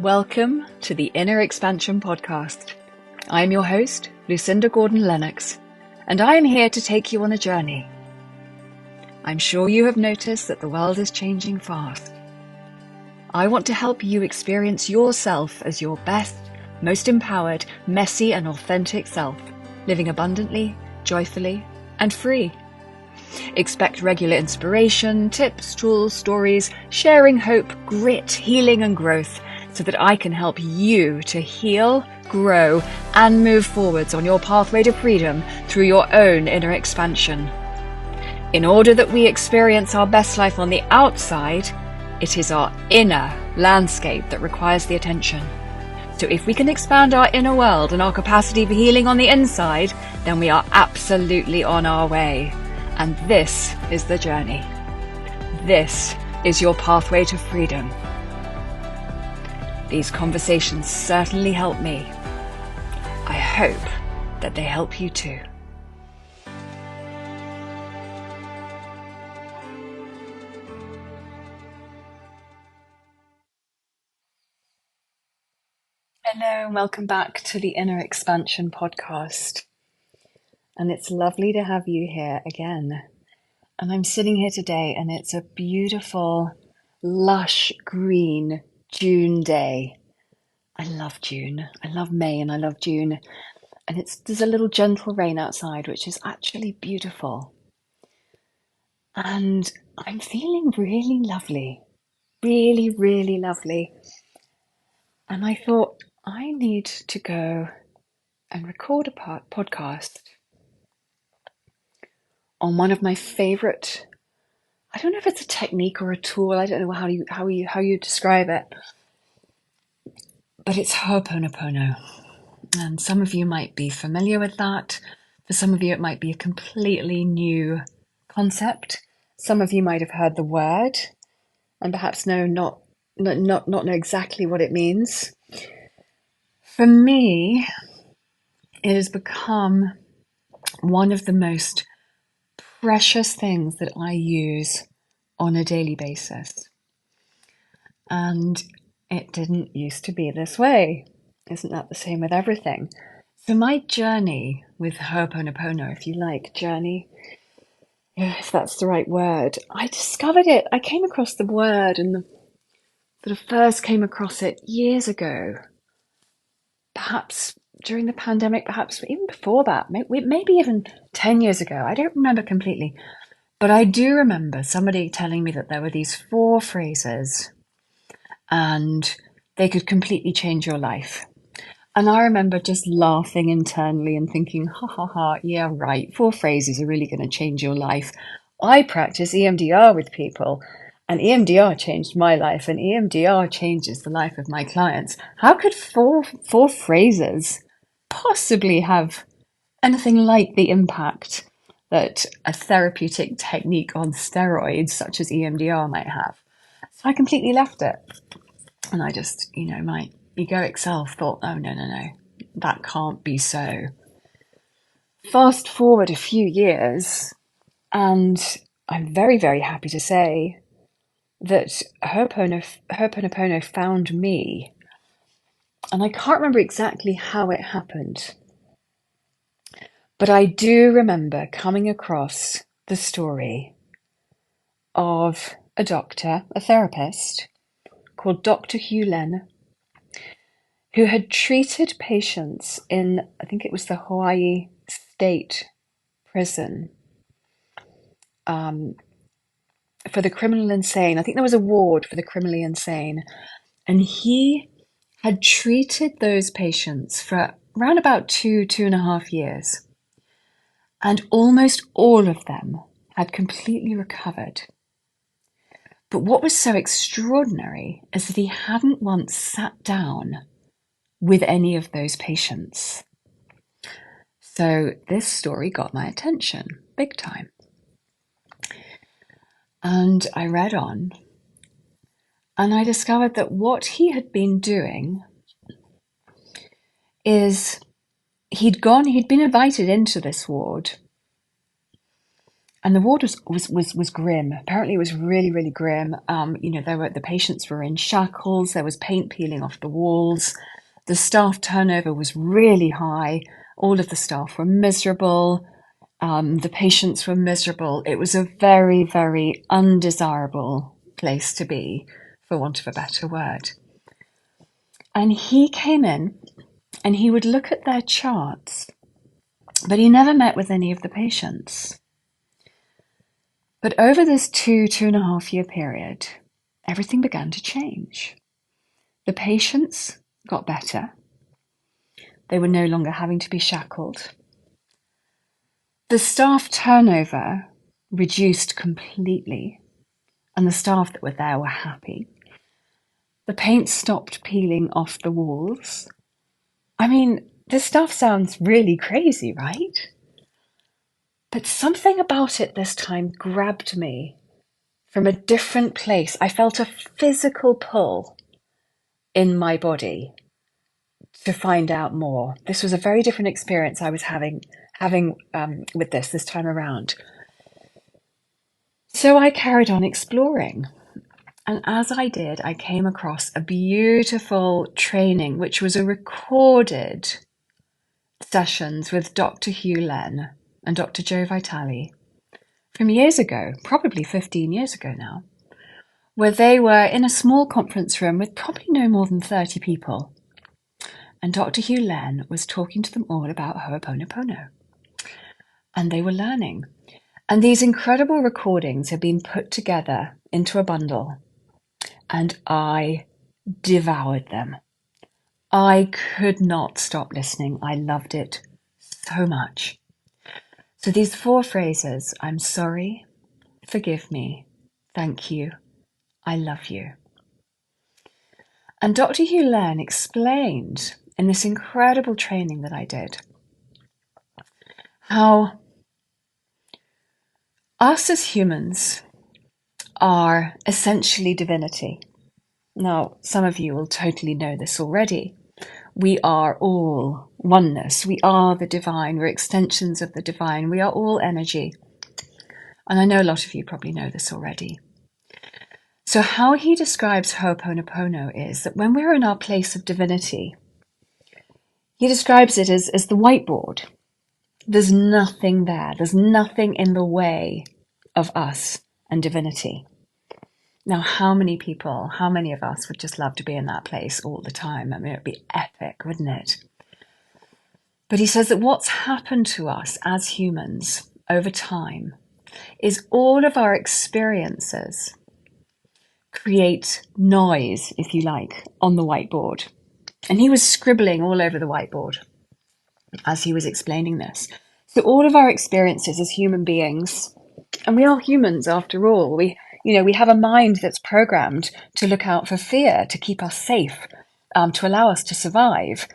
Welcome to the Inner Expansion Podcast. I'm your host, Lucinda Gordon-Lennox, and I am here to take you on a journey. I'm sure you have noticed that the world is changing fast. I want to help you experience yourself as your best, most empowered, messy and authentic self, living abundantly, joyfully, and free. Expect regular inspiration, tips, tools, stories, sharing hope, grit, healing and growth, so that I can help you to heal, grow, and move forwards on your pathway to freedom through your own inner expansion. In order that we experience our best life on the outside, it is our inner landscape that requires the attention. So if we can expand our inner world and our capacity for healing on the inside, then we are absolutely on our way. And this is the journey. This is your pathway to freedom. These conversations certainly help me. I hope that they help you too. Hello and welcome back to the Inner Expansion Podcast. And it's lovely to have you here again. And I'm sitting here today and it's a beautiful, lush green June day. I love June. I love May and I love June. And there's a little gentle rain outside, which is actually beautiful. And I'm feeling really lovely. Really, really lovely. And I thought I need to go and record a podcast on one of my favorite, I don't know if it's a technique or a tool, I don't know how you describe it, but it's Ho'oponopono. And some of you might be familiar with that. For some of you, it might be a completely new concept. Some of you might have heard the word and perhaps not know exactly what it means. For me, it has become one of the most precious things that I use on a daily basis. And it didn't used to be this way. Isn't that the same with everything? So my journey with Ho'oponopono, if you like, journey, if that's the right word, I discovered it. I came across the word and sort of first came across it years ago. Perhaps during the pandemic, perhaps even before that, maybe even 10 years ago. I don't remember completely. But I do remember somebody telling me that there were these 4 phrases and they could completely change your life. And I remember just laughing internally and thinking, ha ha ha, yeah, right, 4 phrases are really going to change your life. I practice EMDR with people, and EMDR changed my life, and EMDR changes the life of my clients. How could four phrases possibly have anything like the impact that a therapeutic technique on steroids, such as EMDR, might have? So I completely left it. And I just, my egoic self thought, oh, no, that can't be so. Fast forward a few years, and I'm very, very happy to say that Ho'oponopono found me. And I can't remember exactly how it happened. But I do remember coming across the story of a doctor, a therapist, called Dr. Hew Len, who had treated patients in, I think it was the Hawaii state prison, for the criminal insane. I think there was a ward for the criminally insane. And he had treated those patients for around about 2.5 years. And almost all of them had completely recovered. But what was so extraordinary is that he hadn't once sat down with any of those patients. So this story got my attention, big time. And I read on, and I discovered that what he had been doing is he'd been invited into this ward, And the ward was grim. Apparently it was really, really grim. The patients were in shackles. There was paint peeling off the walls. The staff turnover was really high. All of the staff were miserable. The patients were miserable. It was a very, very undesirable place to be, for want of a better word. And he came in and he would look at their charts, but he never met with any of the patients. But over this 2.5 year period, everything began to change. The patients got better. They were no longer having to be shackled. The staff turnover reduced completely, and the staff that were there were happy. The paint stopped peeling off the walls. I mean, this stuff sounds really crazy, right? But something about it this time grabbed me from a different place. I felt a physical pull in my body to find out more. This was a very different experience I was having with this time around. So I carried on exploring. And as I did, I came across a beautiful training, which was a recorded sessions with Dr. Hew Len and Dr. Joe Vitale from years ago, probably 15 years ago now, where they were in a small conference room with probably no more than 30 people. And Dr. Hew Len was talking to them all about Ho'oponopono. And they were learning. And these incredible recordings had been put together into a bundle. And I devoured them. I could not stop listening. I loved it so much. So these 4 phrases: I'm sorry, forgive me, thank you, I love you. And Dr. Hew Len explained in this incredible training that I did how us as humans are essentially divinity. Now, some of you will totally know this already. We are all oneness. We are the divine. We're extensions of the divine. We are all energy. And I know a lot of you probably know this already. So how he describes Ho'oponopono is that when we're in our place of divinity, he describes it as the whiteboard. There's nothing there. There's nothing in the way of us and divinity. Now, how many of us would just love to be in that place all the time? I mean, it would be epic, wouldn't it? But he says that what's happened to us as humans over time is all of our experiences create noise, if you like, on the whiteboard. And he was scribbling all over the whiteboard as he was explaining this. So all of our experiences as human beings, and we are humans after all, we have a mind that's programmed to look out for fear, to keep us safe, to allow us to survive.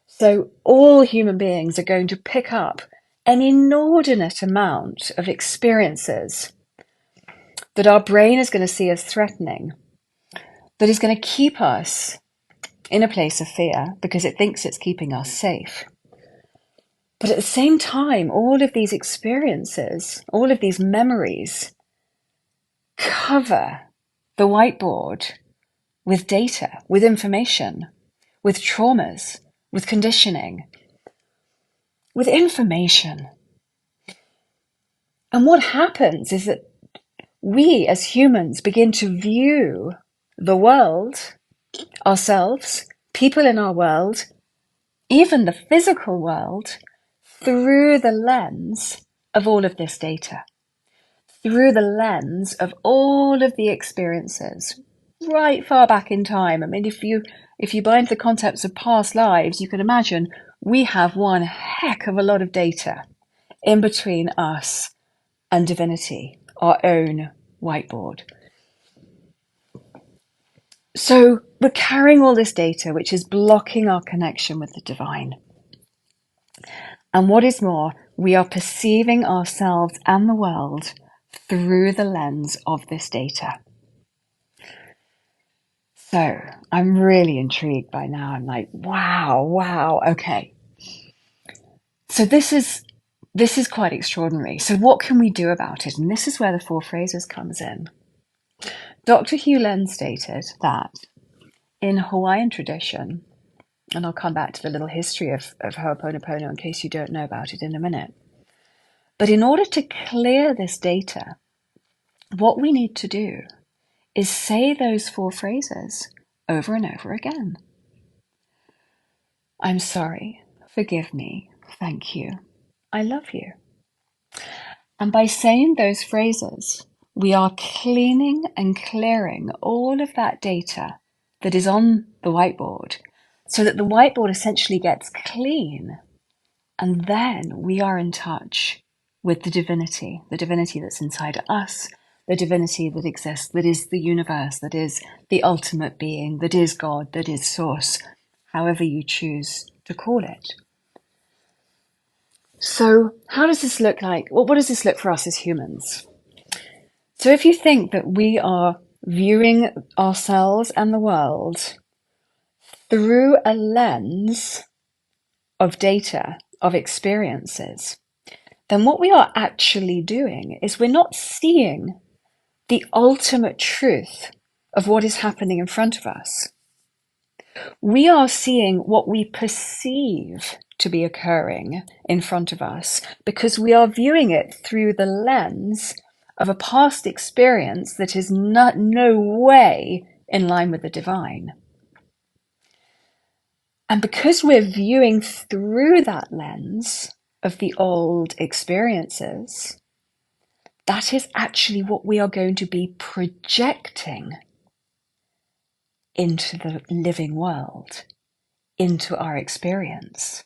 So all human beings are going to pick up an inordinate amount of experiences that our brain is going to see as threatening, that is going to keep us in a place of fear because it thinks it's keeping us safe. But at the same time, all of these experiences, all of these memories cover the whiteboard with data, with information, with traumas, with conditioning, with information. And what happens is that we as humans begin to view the world, ourselves, people in our world, even the physical world, through the lens of all of this data, through the lens of all of the experiences, right far back in time. I mean, if you buy into the concepts of past lives, you can imagine we have one heck of a lot of data in between us and divinity, our own whiteboard. So we're carrying all this data, which is blocking our connection with the divine. And what is more, we are perceiving ourselves and the world through the lens of this data. So I'm really intrigued by now. I'm like, wow, okay. So this is this is quite extraordinary. So what can we do about it? And this is where the four phrases comes in. Dr. Hew Len stated that in Hawaiian tradition, and I'll come back to the little history of Ho'oponopono in case you don't know about it in a minute. But in order to clear this data, what we need to do is say those four phrases over and over again. I'm sorry, forgive me, thank you, I love you. And by saying those phrases, we are cleaning and clearing all of that data that is on the whiteboard so that the whiteboard essentially gets clean. And then we are in touch with the divinity that's inside us, the divinity that exists, that is the universe, that is the ultimate being, that is God, that is source, however you choose to call it. So how does this look like? Well, what does this look for us as humans? So if you think that we are viewing ourselves and the world through a lens of data, of experiences, then what we are actually doing is we're not seeing the ultimate truth of what is happening in front of us. We are seeing what we perceive to be occurring in front of us because we are viewing it through the lens of a past experience that is no way in line with the divine. And because we're viewing through that lens of the old experiences, that is actually what we are going to be projecting into the living world, into our experience.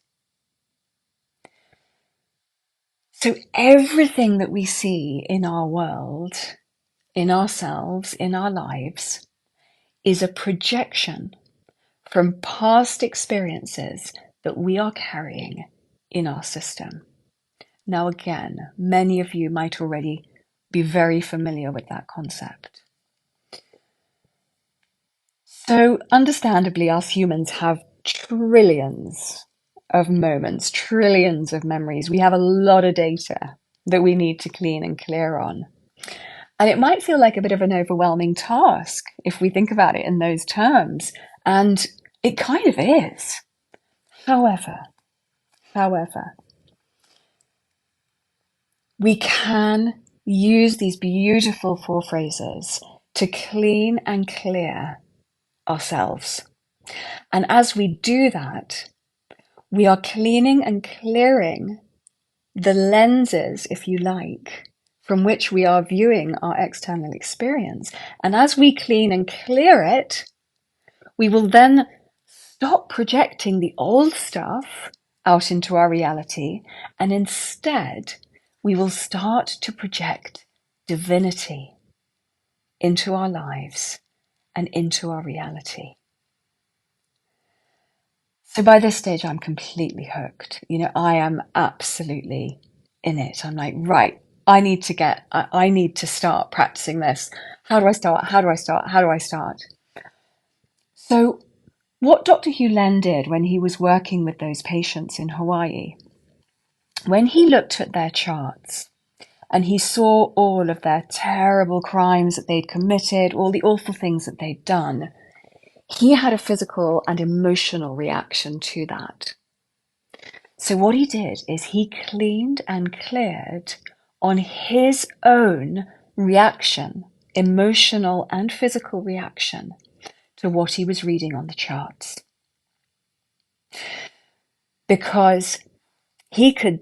So everything that we see in our world, in ourselves, in our lives, is a projection from past experiences that we are carrying in our system. Now, again, many of you might already be very familiar with that concept. So, understandably, us humans have trillions of moments, trillions of memories. We have a lot of data that we need to clean and clear on. And it might feel like a bit of an overwhelming task if we think about it in those terms. And it kind of is. However, we can use these beautiful four phrases to clean and clear ourselves. And as we do that, we are cleaning and clearing the lenses, if you like, from which we are viewing our external experience. And as we clean and clear it, we will then stop projecting the old stuff out into our reality, and instead we will start to project divinity into our lives and into our reality. So by this stage, I'm completely hooked. I am absolutely in it. I'm like, right, I need to start practicing this. How do I start? So what Dr. Hew Len did when he was working with those patients in Hawaii, when he looked at their charts and he saw all of their terrible crimes that they'd committed, all the awful things that they'd done, he had a physical and emotional reaction to that. So what he did is he cleaned and cleared on his own reaction, emotional and physical reaction to what he was reading on the charts. Because he could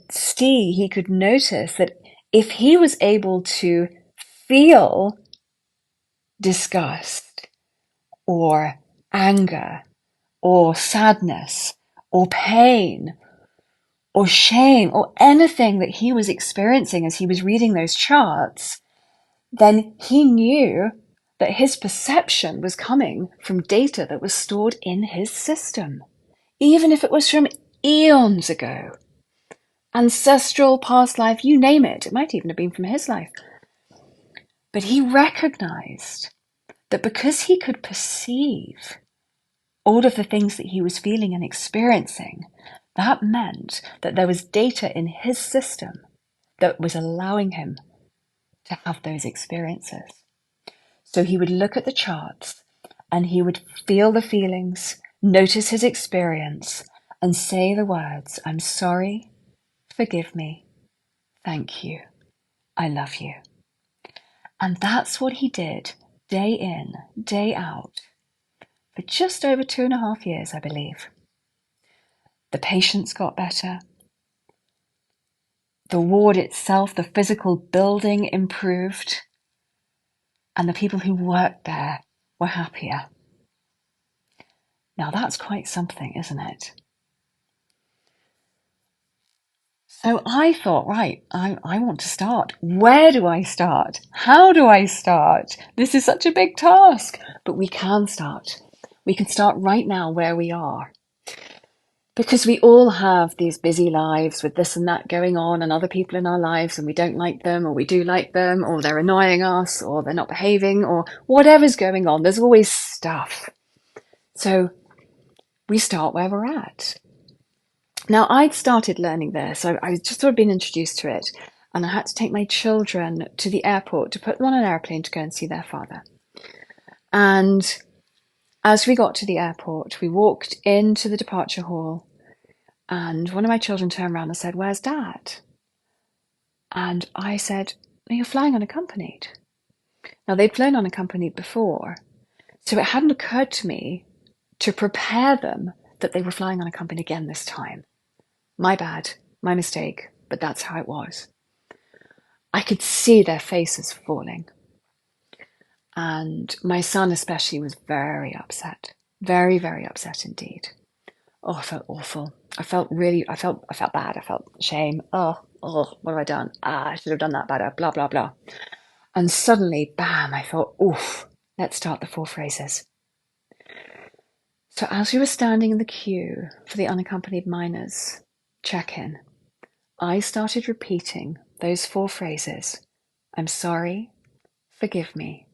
notice that if he was able to feel disgust or anger or sadness or pain or shame or anything that he was experiencing as he was reading those charts, then he knew that his perception was coming from data that was stored in his system, even if it was from eons ago. Ancestral, past life, you name it. It might even have been from his life. But he recognized that because he could perceive all of the things that he was feeling and experiencing, That meant that there was data in his system that was allowing him to have those experiences. So he would look at the charts and he would feel the feelings, notice his experience, and say the words, I'm sorry, forgive me, thank you, I love you. And that's what he did day in, day out, for just over 2.5 years, I believe. The patients got better. The ward itself, the physical building improved. And the people who worked there were happier. Now that's quite something, isn't it? So I thought, right, I want to start. Where do I start? How do I start? This is such a big task, but we can start. We can start right now where we are. Because we all have these busy lives with this and that going on and other people in our lives, and we don't like them, or we do like them, or they're annoying us, or they're not behaving, or whatever's going on. There's always stuff. So we start where we're at. Now, I'd started learning this. I just sort of been introduced to it, and I had to take my children to the airport to put them on an airplane to go and see their father. And as we got to the airport, we walked into the departure hall, and one of my children turned around and said, "Where's Dad?" And I said, "You're flying unaccompanied." Now, they'd flown unaccompanied before, so it hadn't occurred to me to prepare them that they were flying unaccompanied again this time. My bad, my mistake, but that's how it was. I could see their faces falling. And my son especially was very upset. Very, very upset indeed. Oh, I felt awful. I felt bad. I felt shame. Oh, what have I done? I should have done that better, blah, blah, blah. And suddenly, bam, I thought, oof, let's start the 4 phrases. So as we were standing in the queue for the unaccompanied minors check-in, I started repeating those 4 phrases. I'm sorry, forgive me,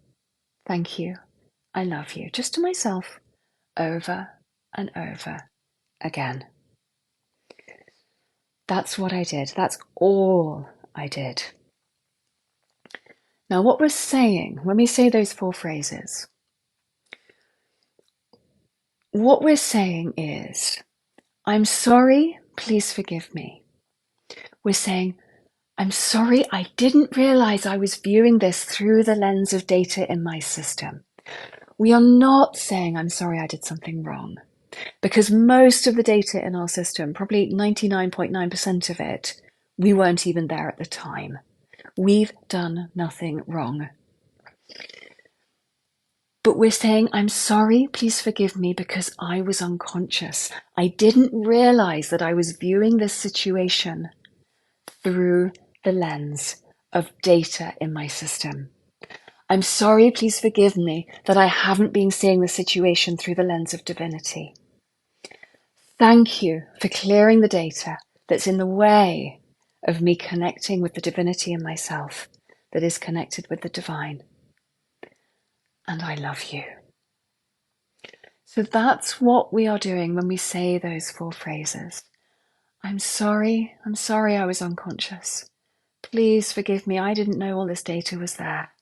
thank you, I love you, just to myself, over and over again. That's what I did. That's all I did. Now, what we're saying when we say those 4 phrases, what we're saying is, I'm sorry, please forgive me. We're saying, I'm sorry, I didn't realize I was viewing this through the lens of data in my system. We are not saying, I'm sorry, I did something wrong. Because most of the data in our system, probably 99.9% of it, we weren't even there at the time. We've done nothing wrong. But we're saying, I'm sorry, please forgive me, because I was unconscious. I didn't realize that I was viewing this situation through the lens of data in my system. I'm sorry, please forgive me, that I haven't been seeing the situation through the lens of divinity. Thank you for clearing the data that's in the way of me connecting with the divinity in myself that is connected with the divine. And I love you. So that's what we are doing when we say those 4 phrases. I'm sorry I was unconscious. Please forgive me, I didn't know all this data was there.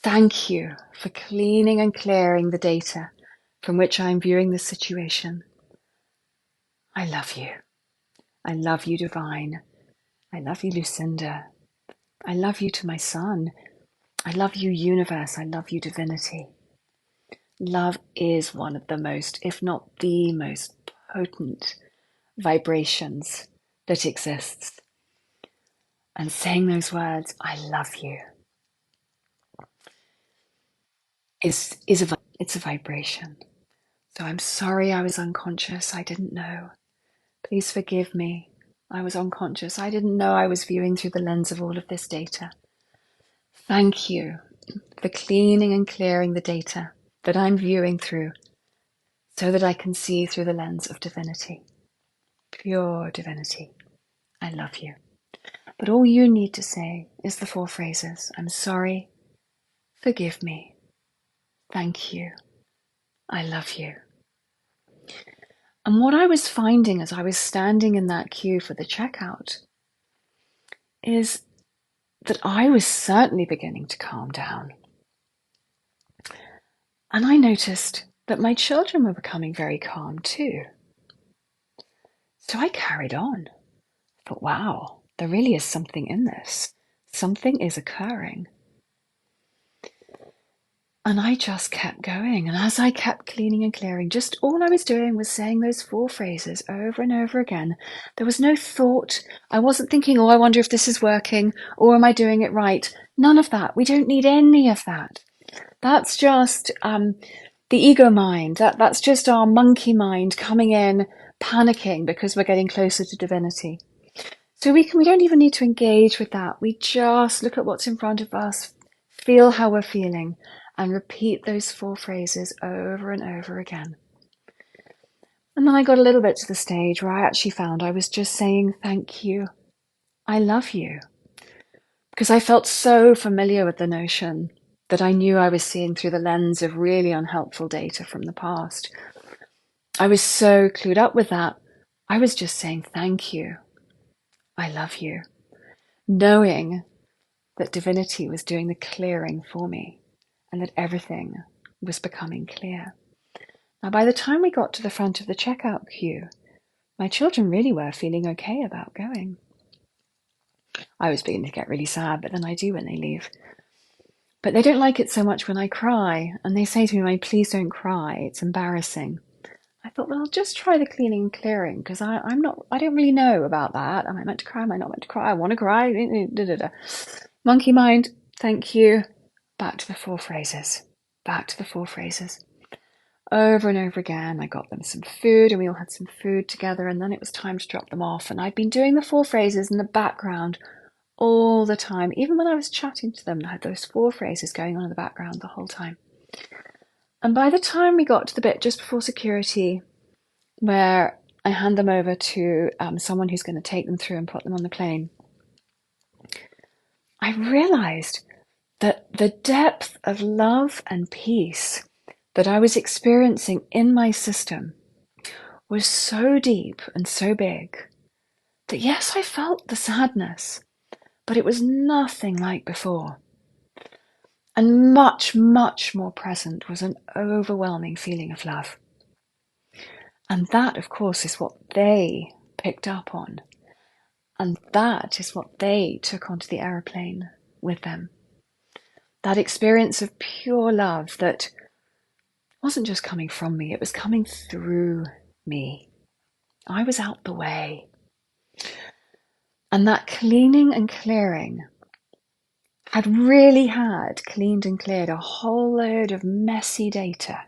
Thank you for cleaning and clearing the data from which I'm viewing this situation. I love you. I love you, divine. I love you, Lucinda. I love you to my son. I love you, universe. I love you, divinity. Love is one of the most, if not the most potent vibrations that exists. And saying those words, I love you, it's a vibration. So I'm sorry I was unconscious. I didn't know. Please forgive me. I was unconscious. I didn't know I was viewing through the lens of all of this data. Thank you for cleaning and clearing the data that I'm viewing through so that I can see through the lens of divinity. Pure divinity. I love you. But all you need to say is the 4 phrases. I'm sorry. Forgive me. Thank you. I love you. And what I was finding as I was standing in that queue for the checkout is that I was certainly beginning to calm down. And I noticed that my children were becoming very calm too. So I carried on. I thought, wow, there really is something in this. Something is occurring. And I just kept going. And as I kept cleaning and clearing, just all I was doing was saying those 4 phrases over and over again. There was no thought. I wasn't thinking, oh, I wonder if this is working, or am I doing it right? None of that. We don't need any of that. That's just the ego mind. That's just our monkey mind coming in, panicking because we're getting closer to divinity. So we don't even need to engage with that. We just look at what's in front of us, feel how we're feeling, and repeat those 4 phrases over and over again. And then I got a little bit to the stage where I actually found I was just saying, thank you. I love you. Because I felt so familiar with the notion that I knew I was seeing through the lens of really unhelpful data from the past. I was so clued up with that. I was just saying, thank you. I love you. Knowing that divinity was doing the clearing for me and that everything was becoming clear. Now, by the time we got to the front of the checkout queue, my children really were feeling okay about going. I was beginning to get really sad, but then I do when they leave. But they don't like it so much when I cry, and they say to me, please don't cry, it's embarrassing. I thought, well, just try the cleaning and clearing, because I don't really know about that. Am I meant to cry? Am I not meant to cry? I want to cry. Monkey mind, thank you. Back to the 4 phrases. Back to the 4 phrases. Over and over again, I got them some food, and we all had some food together, and then it was time to drop them off. And I'd been doing the 4 phrases in the background all the time. Even when I was chatting to them, I had those 4 phrases going on in the background the whole time. And by the time we got to the bit just before security, where I hand them over to someone who's going to take them through and put them on the plane, I realized that the depth of love and peace that I was experiencing in my system was so deep and so big that yes, I felt the sadness, but it was nothing like before. And much, much more present was an overwhelming feeling of love. And that, of course, is what they picked up on. And that is what they took onto the aeroplane with them. That experience of pure love that wasn't just coming from me, it was coming through me. I was out the way. And that cleaning and clearing had cleaned and cleared a whole load of messy data,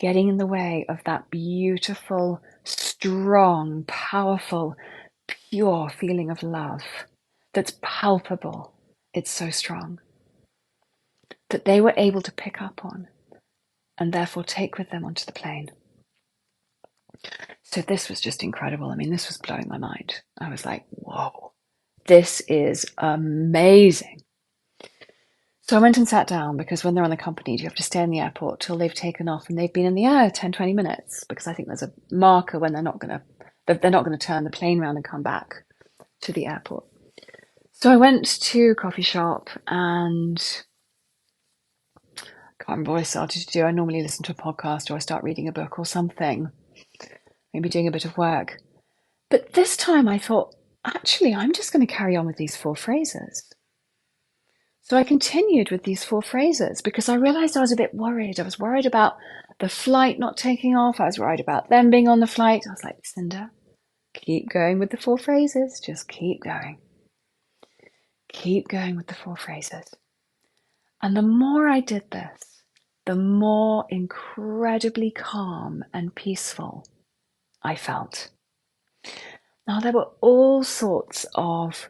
getting in the way of that beautiful, strong, powerful, pure feeling of love that's palpable. It's so strong that they were able to pick up on and therefore take with them onto the plane. So this was just incredible. I mean, this was blowing my mind. I was like, whoa, this is amazing. So I went and sat down, because when they're unaccompanied, you have to stay in the airport till they've taken off and they've been in the air 10, 20 minutes, because I think there's a marker when they're not going to turn the plane around and come back to the airport. So I went to a coffee shop and I can't remember what I started to do. I normally listen to a podcast or I start reading a book or something, maybe doing a bit of work. But this time I thought, actually, I'm just going to carry on with these 4 phrases. So I continued with these 4 phrases because I realized I was a bit worried. I was worried about the flight not taking off. I was worried about them being on the flight. I was like, Cinda, keep going with the 4 phrases. Just keep going. Keep going with the 4 phrases. And the more I did this, the more incredibly calm and peaceful I felt. Now, there were all sorts of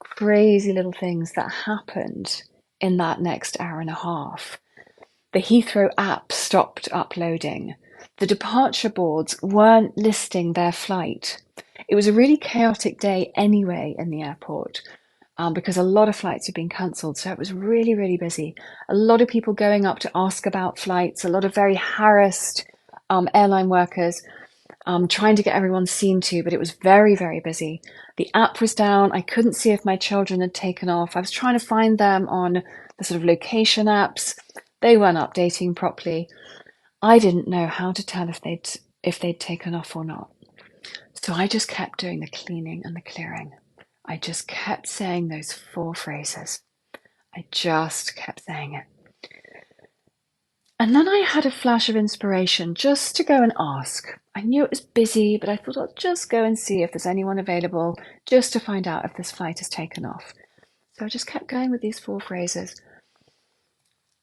crazy little things that happened in that next hour and a half. The Heathrow app stopped uploading. The departure boards weren't listing their flight. It was a really chaotic day anyway in the airport because a lot of flights had been cancelled. So it was really, really busy. A lot of people going up to ask about flights, a lot of very harassed airline workers. trying to get everyone seen to, but it was very, very busy. The app was down. I couldn't see if my children had taken off. I was trying to find them on the sort of location apps. They weren't updating properly. I didn't know how to tell if they'd taken off or not. So I just kept doing the cleaning and the clearing. I just kept saying those 4 phrases. I just kept saying it. And then I had a flash of inspiration just to go and ask. I knew it was busy, but I thought I'll just go and see if there's anyone available, just to find out if this flight has taken off. So I just kept going with these 4 phrases.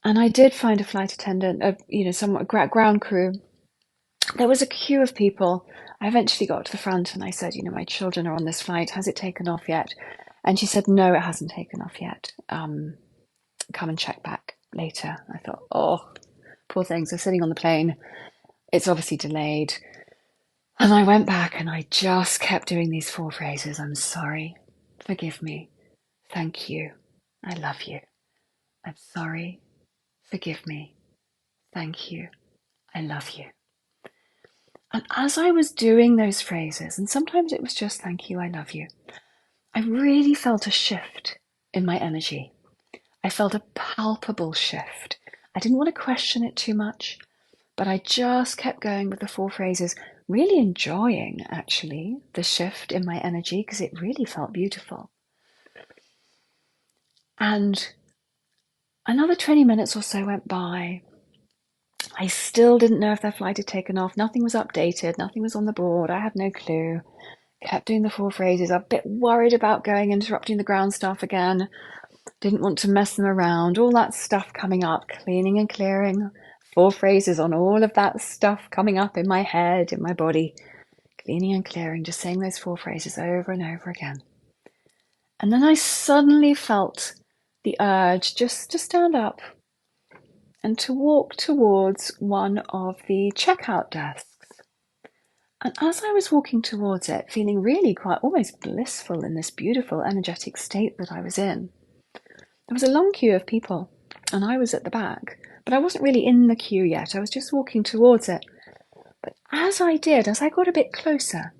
And I did find a flight attendant, some ground crew. There was a queue of people. I eventually got to the front and I said, my children are on this flight. Has it taken off yet? And she said, no, it hasn't taken off yet. Come and check back later. I thought, oh, poor things. They're sitting on the plane. It's obviously delayed. And I went back and I just kept doing these 4 phrases. I'm sorry. Forgive me. Thank you. I love you. I'm sorry. Forgive me. Thank you. I love you. And as I was doing those phrases, and sometimes it was just thank you, I love you, I really felt a shift in my energy. I felt a palpable shift. I didn't want to question it too much, but I just kept going with the 4 phrases, really enjoying, actually, the shift in my energy because it really felt beautiful. And another 20 minutes or so went by. I still didn't know if their flight had taken off. Nothing was updated. Nothing was on the board. I had no clue. Kept doing the 4 phrases. I'm a bit worried about going interrupting the ground staff again. Didn't want to mess them around. All that stuff coming up. Cleaning and clearing. 4 phrases on all of that stuff coming up in my head, in my body. Cleaning and clearing. Just saying those 4 phrases over and over again. And then I suddenly felt the urge just to stand up and to walk towards one of the checkout desks. And as I was walking towards it, feeling really quite almost blissful in this beautiful energetic state that I was in, there was a long queue of people and I was at the back, but I wasn't really in the queue yet. I was just walking towards it. But as I got a bit closer,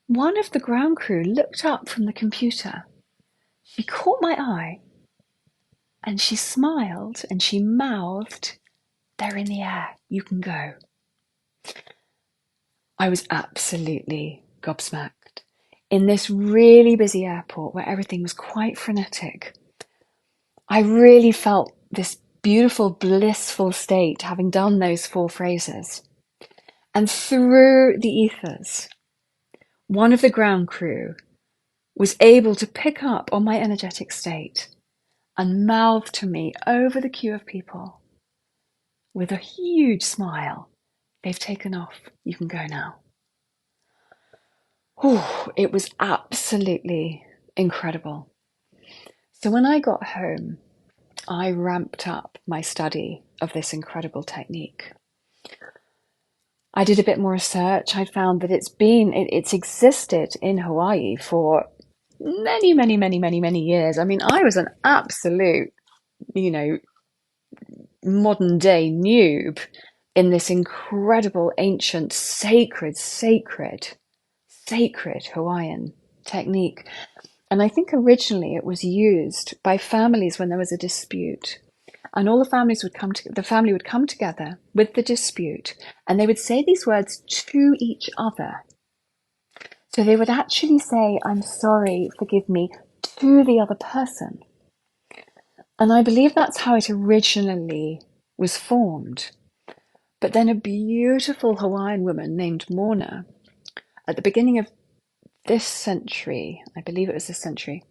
one of the ground crew looked up from the computer. She caught my eye and she smiled and she mouthed, "They're in the air, you can go." I was absolutely gobsmacked. In this really busy airport where everything was quite frenetic, I really felt this beautiful, blissful state having done those 4 phrases. And through the ethers, one of the ground crew was able to pick up on my energetic state and mouth to me over the queue of people with a huge smile, "They've taken off, you can go now." It was absolutely incredible. So when I got home, I ramped up my study of this incredible technique. I did a bit more research. I found that it's existed in Hawaii for many, many, many, many, many years. I mean, I was an absolute, modern day noob in this incredible, ancient, sacred Hawaiian technique. And I think originally it was used by families when there was a dispute. And all the family would come together with the dispute and they would say these words to each other. So they would actually say, "I'm sorry, forgive me," to the other person. And I believe that's how it originally was formed. But then a beautiful Hawaiian woman named Morna, at the beginning of this century, I believe it was this century,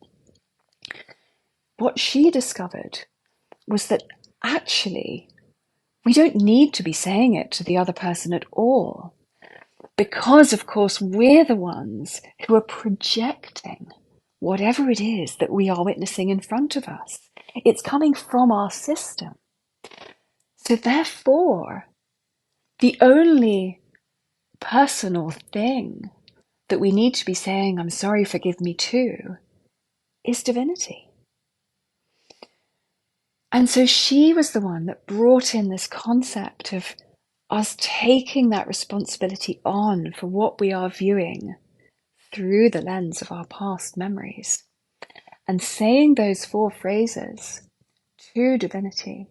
what she discovered was that actually we don't need to be saying it to the other person at all, because of course we're the ones who are projecting whatever it is that we are witnessing in front of us. It's coming from our system. So therefore, the only person or thing that we need to be saying, "I'm sorry, forgive me" to, is divinity. And so she was the one that brought in this concept of us taking that responsibility on for what we are viewing through the lens of our past memories, and saying those 4 phrases to divinity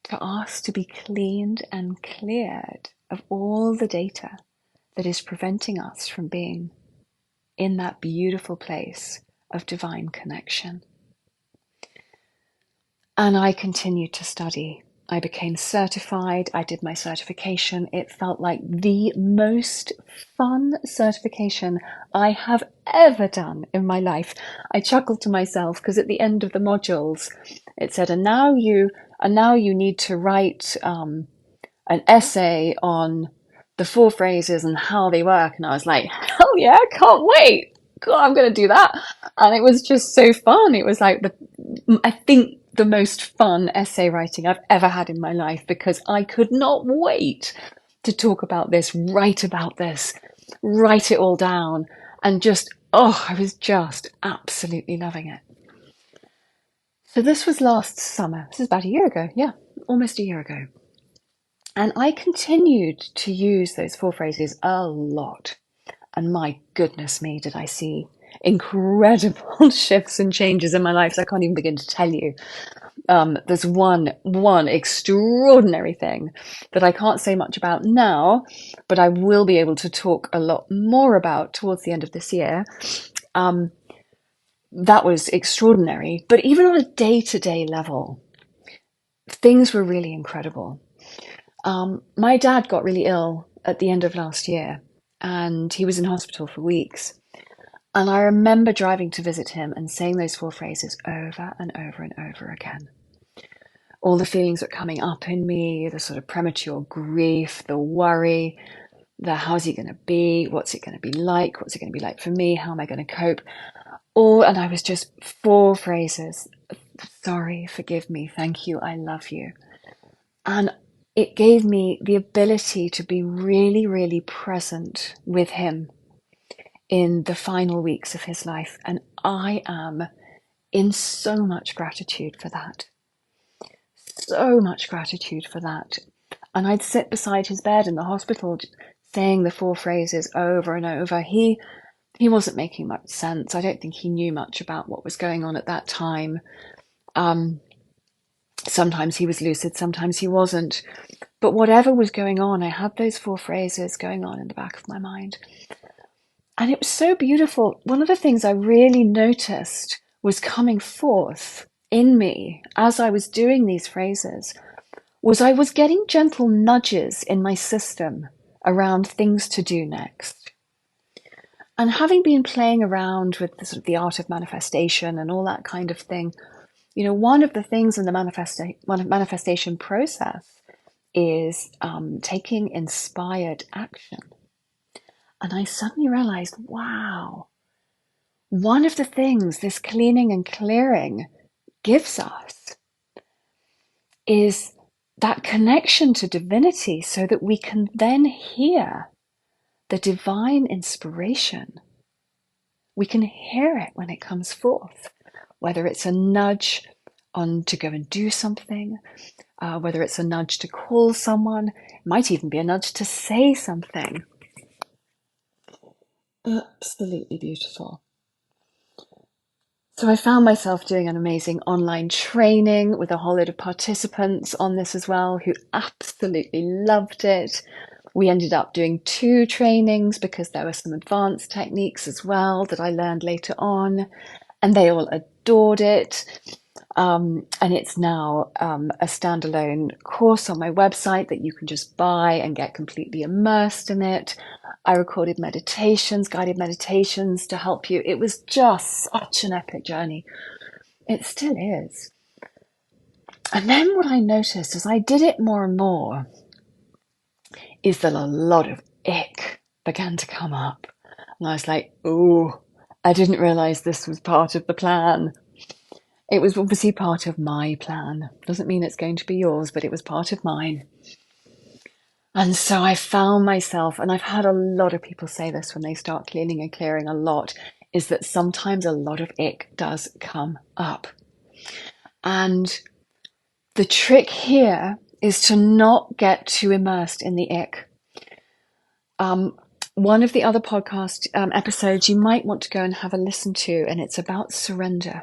to ask to be cleaned and cleared of all the data that is preventing us from being in that beautiful place of divine connection. And I continued to study. I became certified. I did my certification. It felt like the most fun certification I have ever done in my life. I chuckled to myself because at the end of the modules, it said, and now you need to write an essay on the 4 phrases and how they work. And I was like, hell yeah, I can't wait. God, I'm going to do that. And it was just so fun. It was like I think the most fun essay writing I've ever had in my life, because I could not wait to talk about this, write it all down, and I was just absolutely loving it. So this was last summer. This is about a year ago. Yeah, almost a year ago. And I continued to use those 4 phrases a lot. And my goodness me, did I see incredible shifts and changes in my life. So I can't even begin to tell you. There's one extraordinary thing that I can't say much about now, but I will be able to talk a lot more about towards the end of this year. That was extraordinary. But even on a day-to-day level, things were really incredible. My dad got really ill at the end of last year, and he was in hospital for weeks. And I remember driving to visit him and saying those 4 phrases over and over and over again. All the feelings were coming up in me, the sort of premature grief, the worry, the how's he going to be? What's it going to be like? What's it going to be like for me? How am I going to cope? And I was just 4 phrases. Sorry, forgive me, thank you, I love you. And it gave me the ability to be really, really present with him in the final weeks of his life. And I am in so much gratitude for that. So much gratitude for that. And I'd sit beside his bed in the hospital saying the 4 phrases over and over. He wasn't making much sense. I don't think he knew much about what was going on at that time. Sometimes he was lucid, sometimes he wasn't. But whatever was going on, I had those 4 phrases going on in the back of my mind. And it was so beautiful. One of the things I really noticed was coming forth in me as I was doing these phrases was I was getting gentle nudges in my system around things to do next. And having been playing around with the, sort of the art of manifestation and all that kind of thing, you know, one of the things in the manifestation process is taking inspired action. And I suddenly realized, wow, one of the things this cleaning and clearing gives us is that connection to divinity so that we can then hear the divine inspiration. We can hear it when it comes forth, whether it's a nudge on to go and do something, whether it's a nudge to call someone, it might even be a nudge to say something. Absolutely beautiful. So I found myself doing an amazing online training with a whole load of participants on this as well, who absolutely loved it. We ended up doing 2 trainings because there were some advanced techniques as well that I learned later on, and they all adored it. And it's now a standalone course on my website that you can just buy and get completely immersed in it. I recorded meditations, guided meditations to help you. It was just such an epic journey. It still is. And then what I noticed as I did it more and more is that a lot of ick began to come up. And I was like, oh, I didn't realize this was part of the plan. It was obviously part of my plan. Doesn't mean it's going to be yours, but it was part of mine. And so I found myself, and I've had a lot of people say this when they start cleaning and clearing a lot, is that sometimes a lot of ick does come up. And the trick here is to not get too immersed in the ick. One of the other podcast episodes you might want to go and have a listen to, and it's about surrender.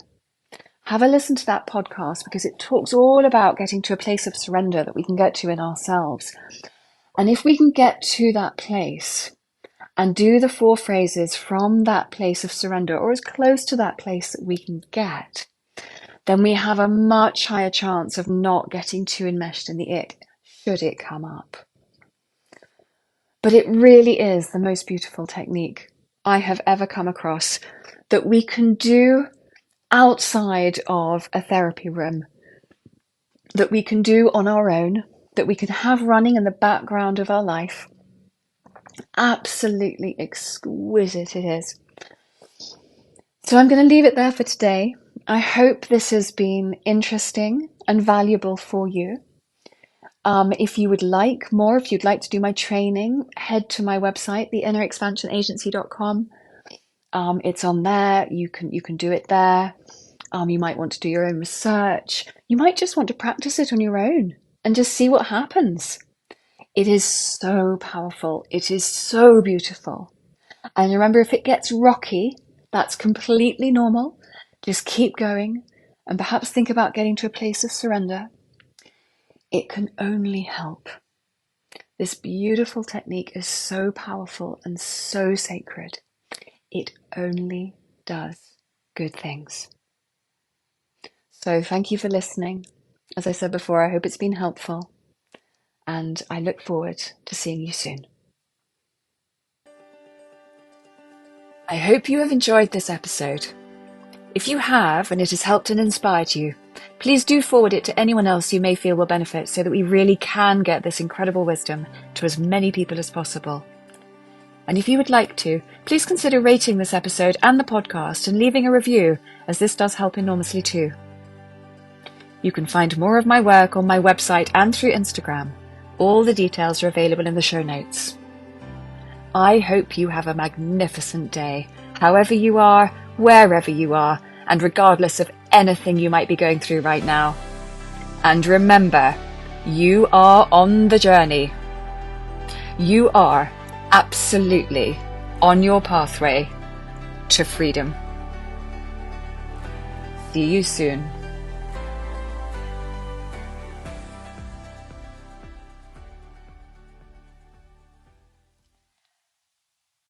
Have a listen to that podcast because it talks all about getting to a place of surrender that we can get to in ourselves. And if we can get to that place and do the 4 phrases from that place of surrender, or as close to that place that we can get, then we have a much higher chance of not getting too enmeshed in the ick, should it come up. But it really is the most beautiful technique I have ever come across that we can do outside of a therapy room, that we can do on our own, that we can have running in the background of our life. Absolutely exquisite it is. So I'm going to leave it there for today. I hope this has been interesting and valuable for you. If you would like more, if you'd like to do my training, head to my website, theinnerexpansionagency.com. It's on there. You can do it there. You might want to do your own research. You might just want to practice it on your own and just see what happens. It is so powerful. It is so beautiful. And remember, if it gets rocky, that's completely normal. Just keep going and perhaps think about getting to a place of surrender. It can only help. This beautiful technique is so powerful and so sacred. It only does good things. So thank you for listening. As I said before, I hope it's been helpful, and I look forward to seeing you soon. I hope you have enjoyed this episode. If you have, and it has helped and inspired you, please do forward it to anyone else you may feel will benefit so that we really can get this incredible wisdom to as many people as possible. And if you would like to, please consider rating this episode and the podcast and leaving a review, as this does help enormously too. You can find more of my work on my website and through Instagram. All the details are available in the show notes. I hope you have a magnificent day, however you are, wherever you are, and regardless of anything you might be going through right now. And remember, you are on the journey. You are absolutely on your pathway to freedom. See you soon.